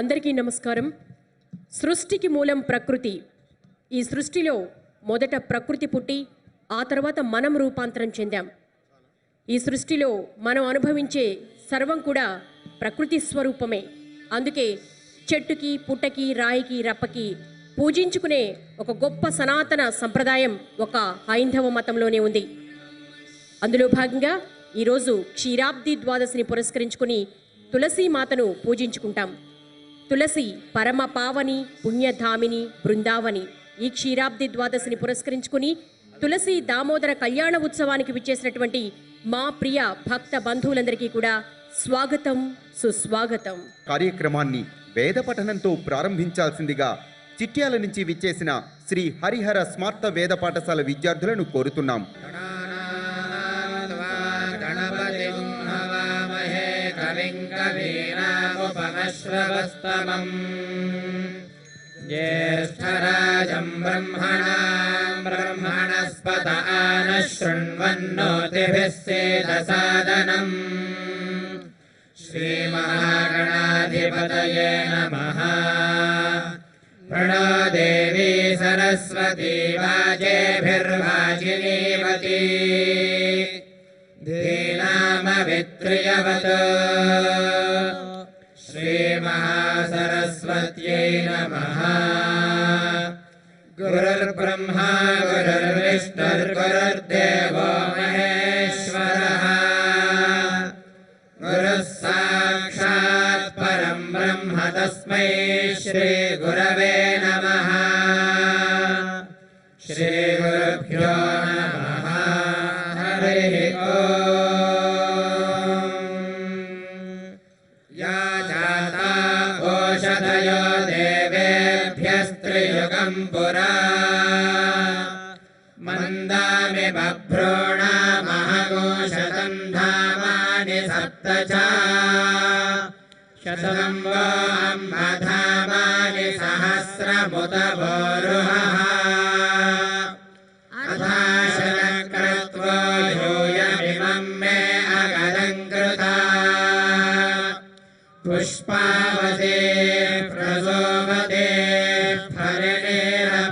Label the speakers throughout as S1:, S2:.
S1: అందరికీ నమస్కారం. సృష్టికి మూలం ప్రకృతి. ఈ సృష్టిలో మొదట ప్రకృతి పుట్టి ఆ తర్వాత మనం రూపాంతరం చెందాం. ఈ సృష్టిలో మనం అనుభవించే సర్వం కూడా ప్రకృతి స్వరూపమే. అందుకే చెట్టుకి, పుట్టకి, రాయికి, రప్పకి పూజించుకునే ఒక గొప్ప సనాతన సంప్రదాయం ఒక హైందవ మతంలోనే ఉంది. అందులో భాగంగా ఈరోజు క్షీరాబ్ది ద్వాదశిని పురస్కరించుకుని తులసి మాతను పూజించుకుంటాం. తులసి పరమ పావని, పుణ్యధామిని, బృందావని. ఈ క్షీరాబ్ది ద్వాదశిని పురస్కరించుకుని తులసి దామోదర కళ్యాణ ఉత్సవానికి విచ్చేసినటువంటి మా ప్రియ భక్త బంధువులందరికీ కూడా స్వాగతం, సుస్వాగతం.
S2: కార్యక్రమాన్ని వేద పఠనంతో ప్రారంభించాల్సిందిగా చిట్యాల నుంచి విచ్చేసిన శ్రీ హరిహర స్మార్త వేద పాఠశాల విద్యార్థులను కోరుతున్నాం.
S3: ज्येष्ठराजं ब्रह्मणस्पत शृण्वन्नोतिभिः सेदसादनम् श्रीमहागणाधिपतये नमः। प्रणो देवी सरस्वती वाजेभिर्वाजिनीवती धीनामवित्रियवत् श्रीमहासरस्वत्यै नमः। गुरुर्ब्रह्मा गुरुर्विष्णुर्गुरुर्देवो महेश्वरः। गुरुः साक्षात् परं ब्रह्म तस्मै श्रीगुरवे नमः। श्रीगुरुभ्यो नमः। हरिः ओम्। ओषधयो देवेभ्यस्त्रियुगं पुरा मन्दामि बभ्रूणामहगोशतं धामानि सप्त च शतं वो अम्बधामानि सहस्रमुत वोरुहः अथाशतक्रत्वो यूयमिमं मे अगलङ्कृता पुष्पावते प्रसोवते फलिनीरफलावुता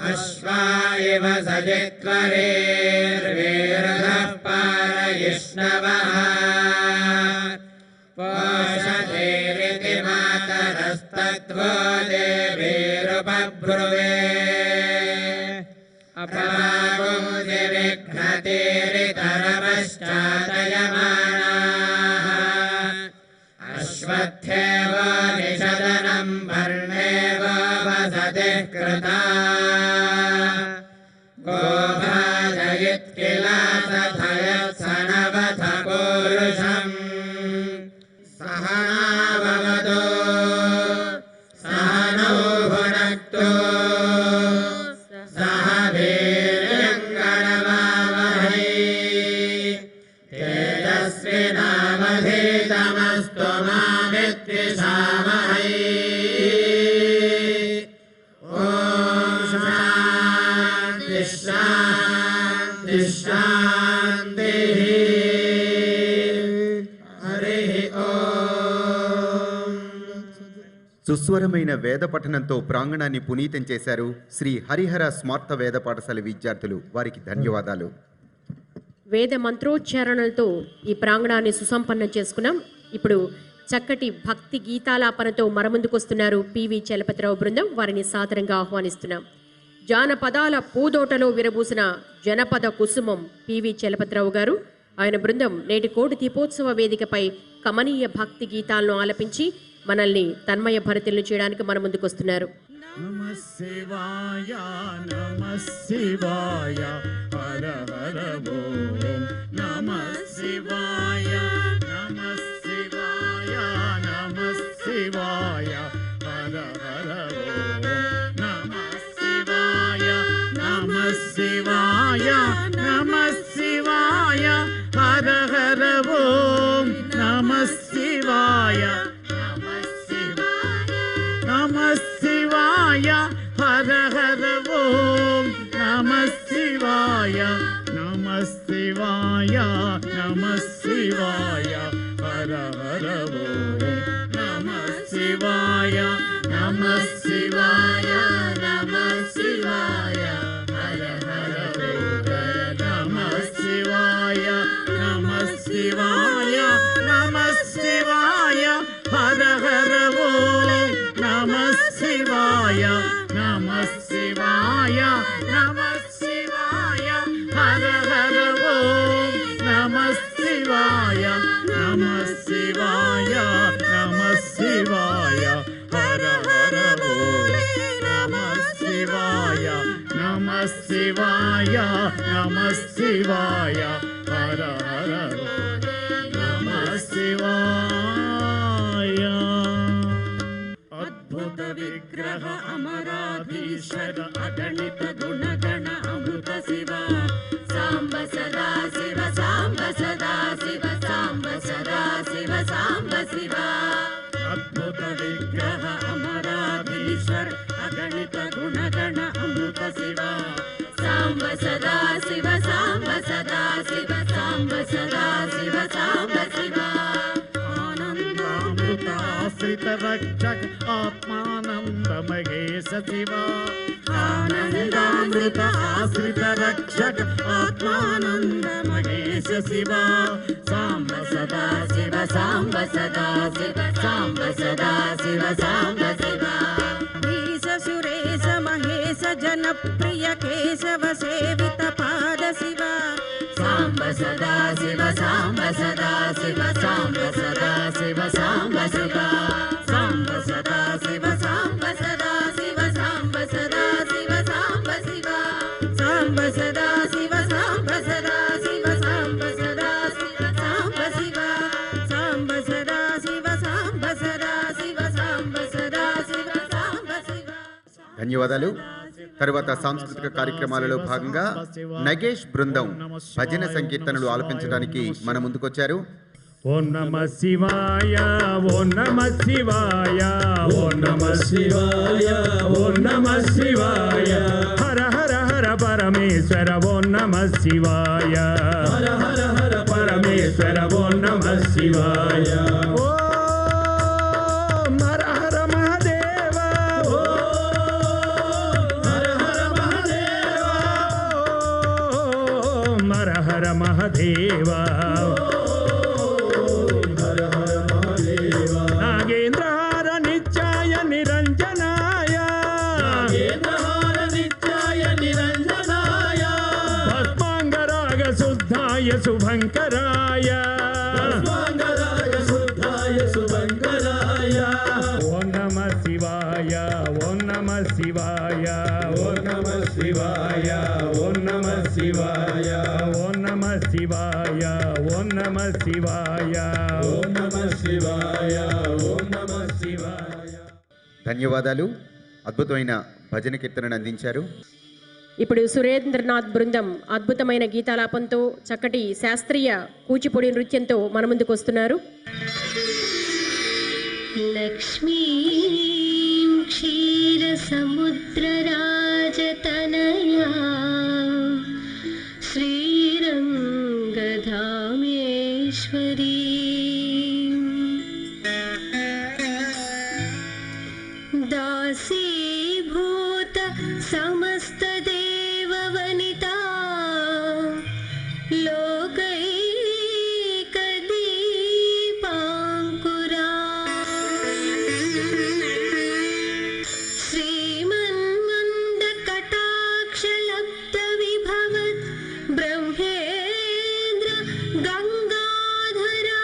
S3: अश्वा इव सजित्वरेर्वीरधः पारयिष्णवः पोषतेरिति मातरस्तत्त्वो देवीरुपब्रुवे अपागुंसि विघ्नतेरितरपश्चातयमानाः अश्वत्थेव निषदनं वर्णेव वसतिः कृता गोभाजयित्किलासथयत्सनवथ पूरुषम् सहनाववतु सहनौ भुनक्तु सह वीर्यङ्करवावहै तेजस्विनावधीतमस्तु मा विद्विषावहै। ॐ शान्ति शान्ति शान्तिः। हरिः ओम्।
S2: సుస్వరమైన వేద పఠనంతో ప్రాంగణాన్ని పునీతం చేశారు శ్రీ హరిహర స్మార్త వేద పాఠశాల విద్యార్థులు. వారికి ధన్యవాదాలు.
S1: వేద మంత్రోచ్చారణలతో ఈ ప్రాంగణాన్ని సుసంపన్నం చేసుకున్నాం. ఇప్పుడు చక్కటి భక్తి గీతాలాపనతో మరముందుకొస్తున్నారు పివి చలపతిరావు బృందం. వారిని సాదరంగా ఆహ్వానిస్తున్నాం. జానపదాల పూదోటలో విరబూసిన జనపద కుసుమం పివి చలపతిరావు గారు. ఆయన బృందం నేటి కోటి దీపోత్సవ వేదికపై కమనీయ భక్తి గీతాలను ఆలపించి మనల్ని తన్మయ భరితులను చేయడానికి మన ముందుకొస్తున్నారు.
S4: నమః శివాయ నమః శివాయ హర హర ఓం నమః శివాయ నమః శివాయ నమః శివాయ హర హర ఓం నమః శివాయ నమః శివాయ నమః శివాయ హర హర ఓం నమః శివాయ నమః శివాయ హర హర ఓం నమః శివాయ నమః శివాయ నమః శివాయ హర హర नमः शिवाय नमः शिवाय हर हर नमः शिवाय अद्भुत विग्रह अमराधीश्वर अगणित गुणगण अमृत शिवा
S3: साम्ब सदा शिव साम्ब सदा शिव साम्ब सदा शिव साम्ब शिवा
S4: अद्भुत विग्रह अमराधीश्वर अगणित गुणगण अमृत शिवा
S3: साम्ब सदा शिव साम्ब सदा शिव साम्ब सदा शिव साम्ब शिवा
S4: आनंदामृत आश्रित रक्षक आत्मानंद महेश शिवा आनंदामृत आश्रित रक्षक आत्मानंद महेश शिवा
S3: साम्ब सदा शिव साम्ब सदा शिव साम्ब सदा शिव साम्ब शिवा
S5: ईश सुरेश महेश जनप्रिय केशव सेवित पाद शिवा
S3: साम्ब सदा शिव साम्ब सदा शिव साम्ब सदा शिव साम्ब शिवा साम्ब सदा शिव साम्ब सदा शिव साम्ब सदा शिव साम्ब शिवा साम्ब सदा शिव साम्ब सदा शिव साम्ब सदा शिव साम्ब शिवा
S5: सांब सदा शिव सांब सदा शिव सांब सदा शिव सांब शिवा
S2: ధన్యవాదాలు. తరువాత సాంస్కృతిక కార్యక్రమాలలో భాగంగా నగేష్ బృందం భజన సంకీర్తనలు ఆలపించడానికి మన ముందుకొచ్చారు.
S4: ఓం నమః శివాయ ఓం నమః శివాయ ఓం నమః శివాయ ఓం నమః శివాయ హర హర హర పరమేశ్వర ఓం నమః శివాయ హర హర హర పరమేశ్వర ఓం నమః శివాయ ఓం హర హర మహాదేవ ఓం హర హర మహాదేవ ఓం హర హర మహాదేవ नागेन्द्रहार नित्याय निरंजनाय नागेन्द्रहार नित्याय निरंजनाय भस्मांगराग शुद्धाय शुभंकराय भस्मांगराग शुद्धाय शुभंकराय ओम नमः शिवाय ओम नमः शिवाय ओम नमः शिवाय ओम नमः शिवाय ओम नमः शिवाय ओम नमः शिवाय ओम नमः शिवाय ओम नमः शिवाय.
S2: ధన్యవాదాలు. అద్భుతమైన భజన కీర్తనను అందించారు.
S1: ఇప్పుడు సురేంద్రనాథ్ బృందం అద్భుతమైన గీతాలాపంతో చక్కటి శాస్త్రీయ కూచిపూడి నృత్యంతో మన ముందుకు వస్తున్నారు.
S6: లక్ష్మీం క్షీరసముద్రరాజతనయా శ్రీరంగధామేశ్వరీ दासीभूत समस्तदेववनिता लोकैकदीपाङ्कुरा श्रीमन्मन्दकटाक्षलब्धविभवत् ब्रह्मेन्द्र गङ्गाधरा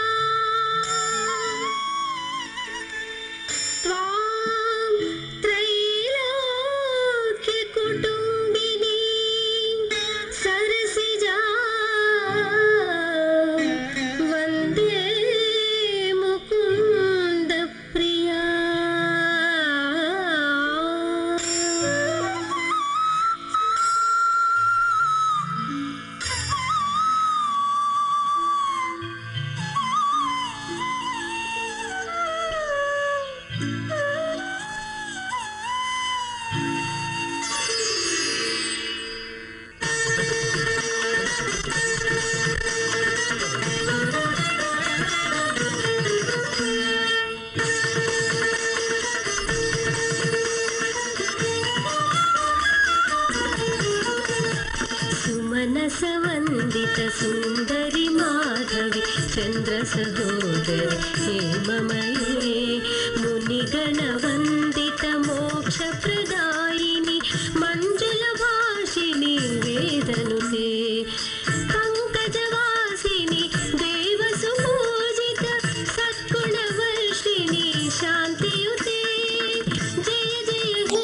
S6: त्वां त्रैलोक्यकुटुम्बिनी सरसिजा वन्दे मुकुन्दप्रिया सुमनसवन्दित सुन्दरि माधवी चन्द्र सहोदरि हेममये मुनिगणवन्दित मोक्षप्रदायिनि मञ्जुलभाषिणि वेदनुते पङ्कजवासिनि देवसुपूजित सद्गुणवर्षिणि शान्तियुते जय जय हे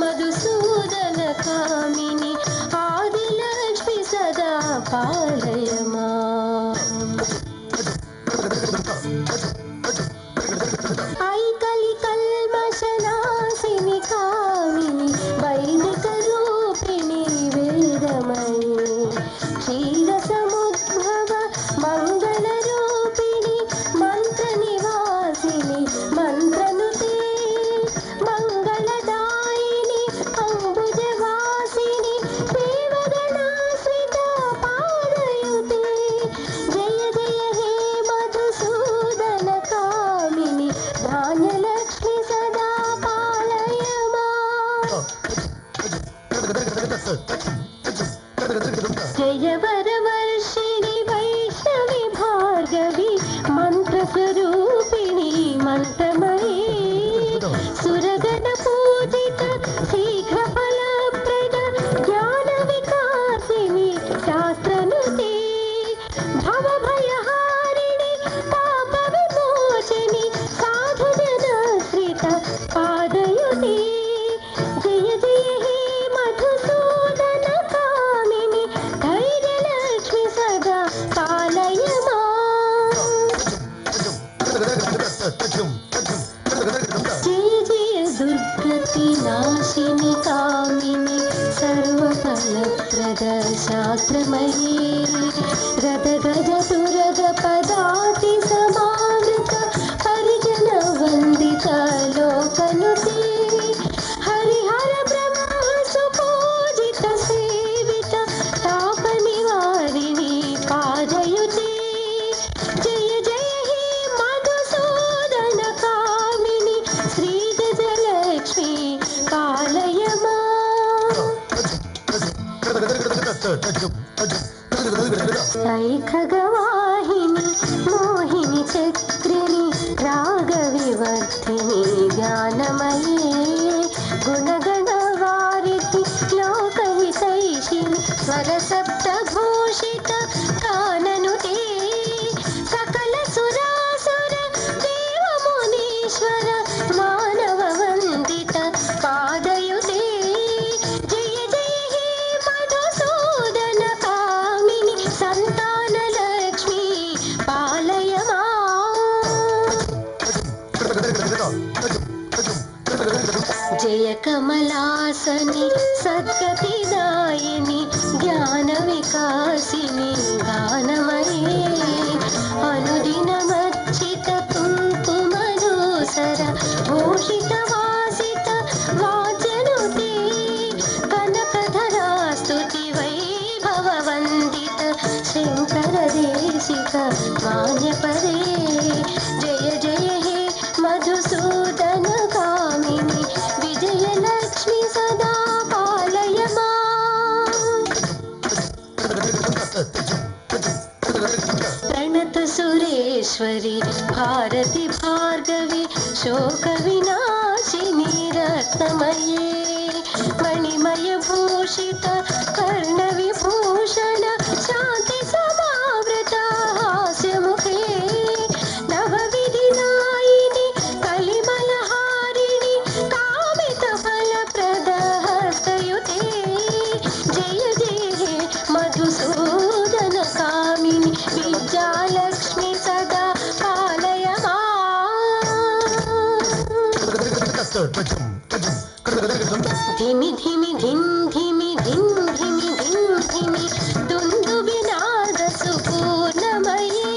S6: मधुसूदन कामिनि పాలయమా ఐకలి కల్మషనాశిని కామిని వైదిక రూపిణి వేదమయీ క్షీర సముద్భవ మంగళ రూపిణి మంత్ర నివాసిని మంత్రనుతే మంగళదాయిని అంబుజవాసిని దేవగణాశ్రిత పాదయుతే జయ జయ హే మధుసూదన కామిని ధాన్యలక్ష్మి సదా పాలయమా జయ వరవర్షిణి వైష్ణవి భార్గవి మంత్రస్వరూపిణి మంత్రమయీ సురగణ పూజిత శీఘ్ర ఫలప్రద జ్ఞాన వికాసిని శాస్త్రనుతే భవభయహారిణి పాప విమోచని సాధు జనాశ్రిత పాదయుతే జయ జయ హే మధుసూదన కామిని ధైర్యలక్ష్మి సదా పాలయమా జయ జయ దుర్గతి నాశిని కామిని సర్వఫలప్రద శాస్త్రమయీ రథ గజ తురగ పదాతి సమావృత పరిజన వందిత లోకనుతే హరిహర బ్రహ్మ సుపూజిత సేవిత తాప నివారిణి పాదయుతే జయ జయ హే మధుసూదన కామిని శ్రీ గజలక్ష్మి పాలయమా ఐఖగవాహిని మోహిని చక్రిణి రాగ వివర్ధిని జ్ఞానమయీ గుణగణ వారితి లోక హితైషిణి స్వరసప్త భూషిత కాననుతే సకల సురాసుర దేవ మునీశ్వర మానవ వందిత పాదయుతే జయ జయ హే మధుసూదన కామిని సంతాన లక్ష్మి పాలయమా జయ కమలాసని సద్గతిదాయిని జ్ఞాన వికాసిని గానమయీ అనుదినమర్చిత కుంకుమనూసర భూషిత వాసిత వాచనుతే కనకధరా స్తుతి వైభవ వందిత శంకర దేశిక మాన్యపరే జయ జయ హే మధుసూదన కామిని విజయలక్ష్మి సదా పాలయమా ప్రణత సురేశ్వరి భారతి భార్గవి శోక వినాశిని రత్నమయే మణిమయ భూషిత కర్ణ విభూషణ శాంతి సమావృత హాస్యముఖే నవవిధి నాయిని కలిమలహారిణి కామిత ఫలప్రద హస్తయుతే జయ జయ హే మధుసూదన కామిని విద్యాలక్ష్మి సదా పాలయమా ధిమి ధిమి ధిమ్ ధిమి ధిమ్ ధిమి ధిమ్ ధిమి దుందుబి నాద సుపూర్ణమయీ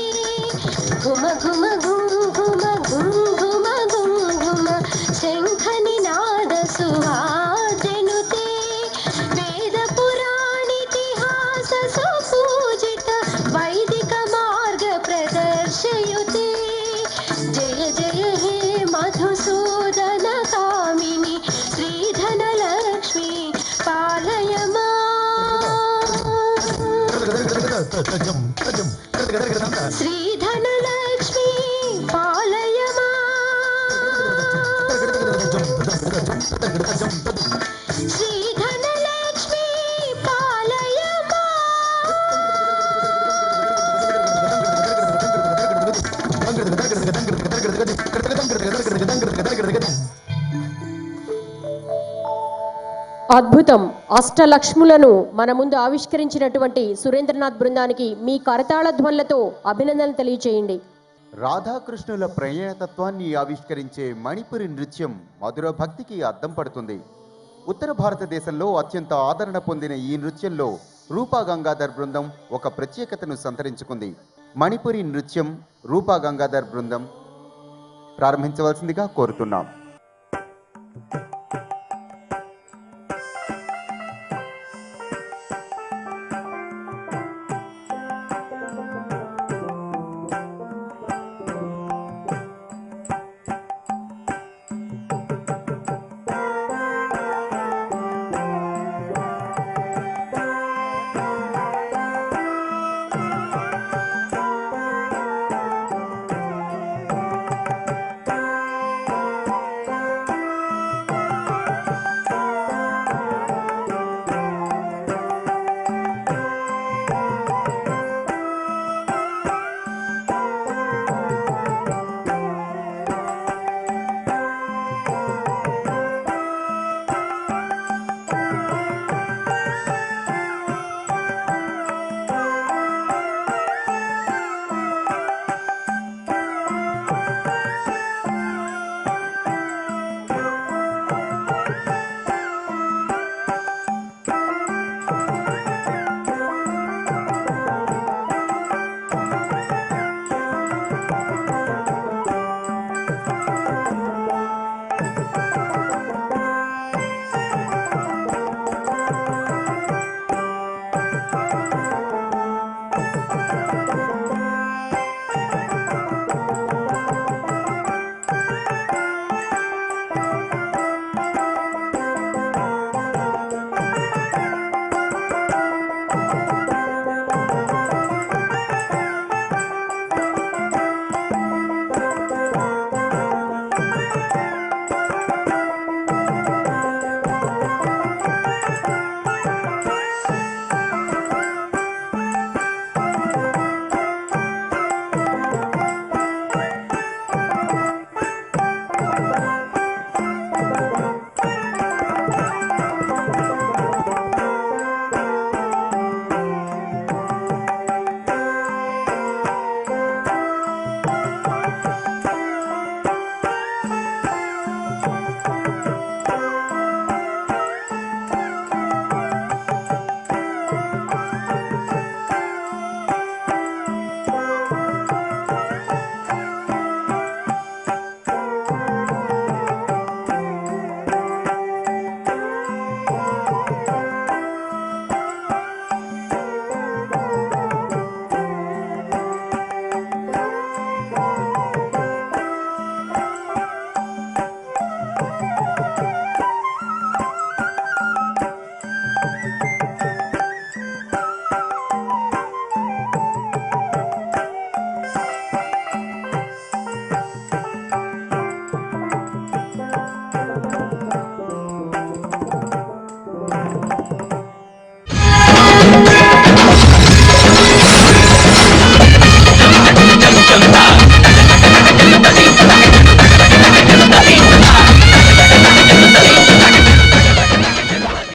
S6: ఘుమ ఘుమ ఘుమ్ ఘుమ ఘుమ్ ఘుమ ఘుమ్ ఘుమ శంఖ నినాద సువాజనుతే వేద పురాణితిహాస సుపూజిత వైదిక మార్గ ప్రదర్శయుతే జయ జయ హే మధుసూదన కామిని శ్రీధనలక్ష్మి పాలయమా శ్రీధనలక్ష్మి పాలయమా శ్రీధనలక్ష్మి పాలయమా
S1: అద్భుతం. అష్టలక్ష్ములను మన ముందు ఆవిష్కరించినటువంటి సురేంద్రనాథ్ బృందానికి మీ కరతాళ ధ్వనులతో అభినందనలు తెలియచేయండి.
S2: రాధాకృష్ణుల ప్రణయతత్వాన్ని ఆవిష్కరించే మణిపురి నృత్యం మధుర భక్తికి అద్దం పడుతుంది. ఉత్తర భారతదేశంలో అత్యంత ఆదరణ పొందిన ఈ నృత్యంలో రూపా గంగాధర్ బృందం ఒక ప్రత్యేకతను సంతరించుకుంది. మణిపురి నృత్యం రూపా గంగాధర్ బృందం ప్రారంభించవలసిందిగా కోరుతున్నాం.